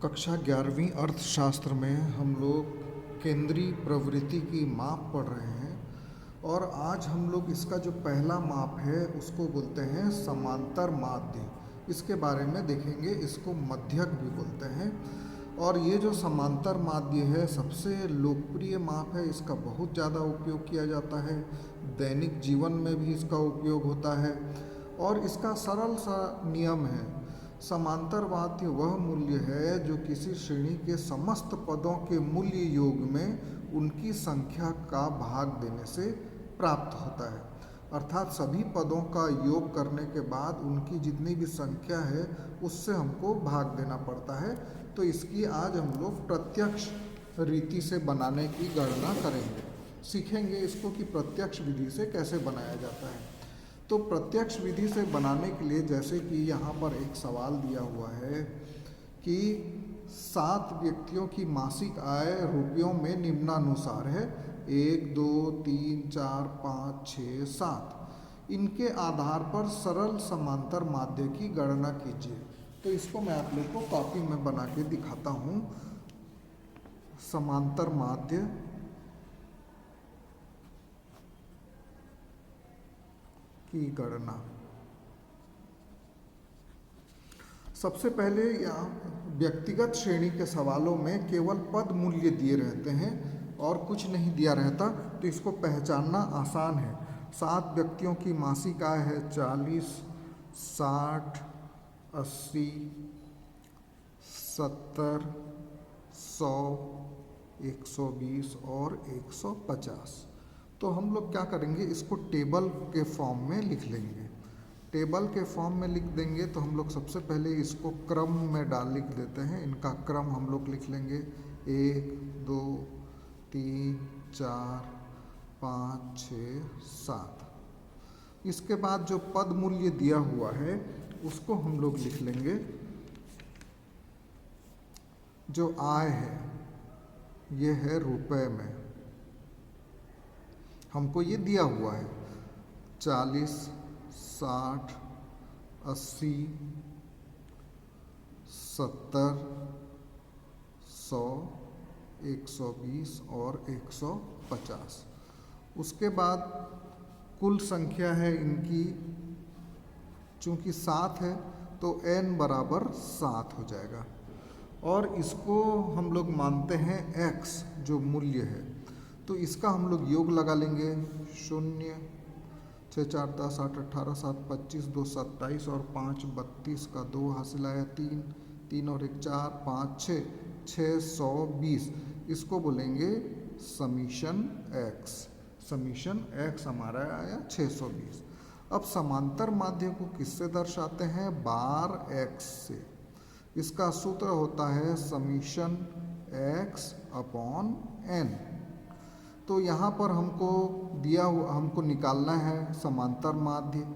कक्षा 11वीं अर्थशास्त्र में हम लोग केंद्रीय प्रवृत्ति की माप पढ़ रहे हैं और आज हम लोग इसका जो पहला माप है उसको बोलते हैं समांतर माध्य। इसके बारे में देखेंगे, इसको मध्यक भी बोलते हैं। और ये जो समांतर माध्य है सबसे लोकप्रिय माप है, इसका बहुत ज़्यादा उपयोग किया जाता है, दैनिक जीवन में भी इसका उपयोग होता है। और इसका सरल सा नियम है, समांतर माध्य वह मूल्य है जो किसी श्रेणी के समस्त पदों के मूल्य योग में उनकी संख्या का भाग देने से प्राप्त होता है। अर्थात सभी पदों का योग करने के बाद उनकी जितनी भी संख्या है उससे हमको भाग देना पड़ता है। तो इसकी आज हम लोग प्रत्यक्ष रीति से बनाने की गणना करेंगे, सीखेंगे इसको कि प्रत्यक्ष विधि से कैसे बनाया जाता है। तो प्रत्यक्ष विधि से बनाने के लिए जैसे कि यहाँ पर एक सवाल दिया हुआ है कि 7 व्यक्तियों की मासिक आय रुपयों में निम्नानुसार है, 1, 2, 3, 4, 5, 6, 7। इनके आधार पर सरल समांतर माध्य की गणना कीजिए। तो इसको मैं आप लोग को कॉपी में बना के दिखाता हूँ। समांतर माध्य की गणना। सबसे पहले यहाँ व्यक्तिगत श्रेणी के सवालों में केवल पद मूल्य दिए रहते हैं और कुछ नहीं दिया रहता, तो इसको पहचानना आसान है। 7 व्यक्तियों की मासिक आय है 40, 60, 80, 70, 100, 120 और 150। तो हम लोग क्या करेंगे, इसको टेबल के फॉर्म में लिख लेंगे। टेबल के फॉर्म में लिख देंगे तो हम लोग सबसे पहले इसको क्रम में लिख देते हैं। इनका क्रम हम लोग लिख लेंगे 1, 2, 3, 4, 5, 6, 7। इसके बाद जो पद मूल्य दिया हुआ है उसको हम लोग लिख लेंगे। जो आय है ये है रुपए में, हमको ये दिया हुआ है 40, 60, 80, 70, 100, 120 और 150। उसके बाद कुल संख्या है इनकी, चूँकि 7 है तो n बराबर 7 हो जाएगा। और इसको हम लोग मानते हैं x जो मूल्य है, तो इसका हम लोग योग लगा लेंगे। 0, 6, 4, 10, 8, 18, 7, 25, 2, 27 और 5, 32 का 2 हासिल आया 3, 3 और 1, 4, 5, 6, 620। इसको बोलेंगे समीशन x। समीशन x हमारा आया 620। अब समांतर माध्य को किससे दर्शाते हैं? बार x से। इसका सूत्र होता है समीशन x अपॉन n। तो यहाँ पर हमको दिया हुआ, हमको निकालना है समांतर माध्य।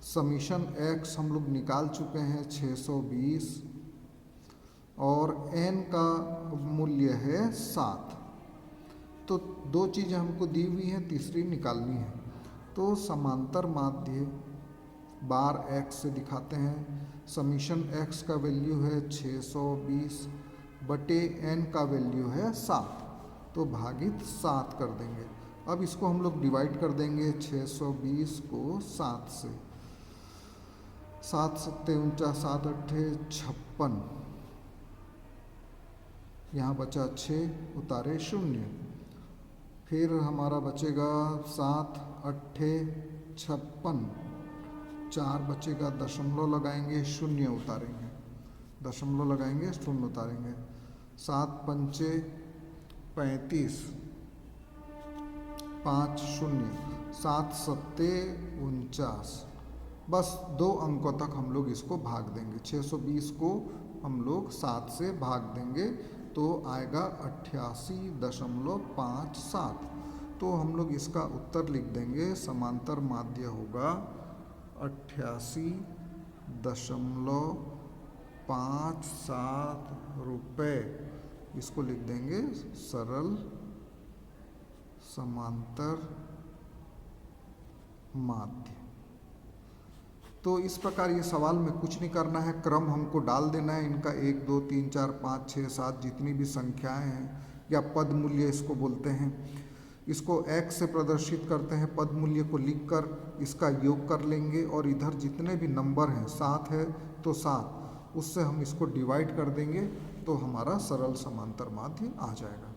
समीशन x हम लोग निकाल चुके हैं 620 और n का मूल्य है 7। तो 2 चीज़ें हमको दी हुई हैं, तीसरी निकालनी है। तो समांतर माध्य बार x से दिखाते हैं। समीशन x का वैल्यू है 620 बटे n का वैल्यू है 7, तो भागित 7 कर देंगे। अब इसको हम लोग डिवाइड कर देंगे 620 को 7 से। 7 सत्ते 49, 7 अट्ठे 56, यहाँ बचा 6, उतारे 0। फिर हमारा बचेगा 7 अट्ठे 56, 4 बचेगा, दशमलव लगाएंगे, 0 उतारेंगे, दशमलव लगाएंगे, 0 उतारेंगे। 7 पंचे 35, 5 0, 7 सत्ते 49। बस 2 अंकों तक हम लोग इसको भाग देंगे। 620 को हम लोग 7 से भाग देंगे तो आएगा 88.57। तो हम लोग इसका उत्तर लिख देंगे, समांतर माध्य होगा 88.57 रुपये। इसको लिख देंगे सरल समांतर माध्य। तो इस प्रकार ये सवाल में कुछ नहीं करना है, क्रम हमको डाल देना है इनका 1 2 3 4 5 6 7 जितनी भी संख्याएं हैं या पद मूल्य इसको बोलते हैं, इसको x से प्रदर्शित करते हैं। पद मूल्य को लिखकर इसका योग कर लेंगे और इधर जितने भी नंबर हैं 7 है तो 7 उससे हम इसको डिवाइड कर देंगे तो हमारा सरल समांतर माध्य आ जाएगा।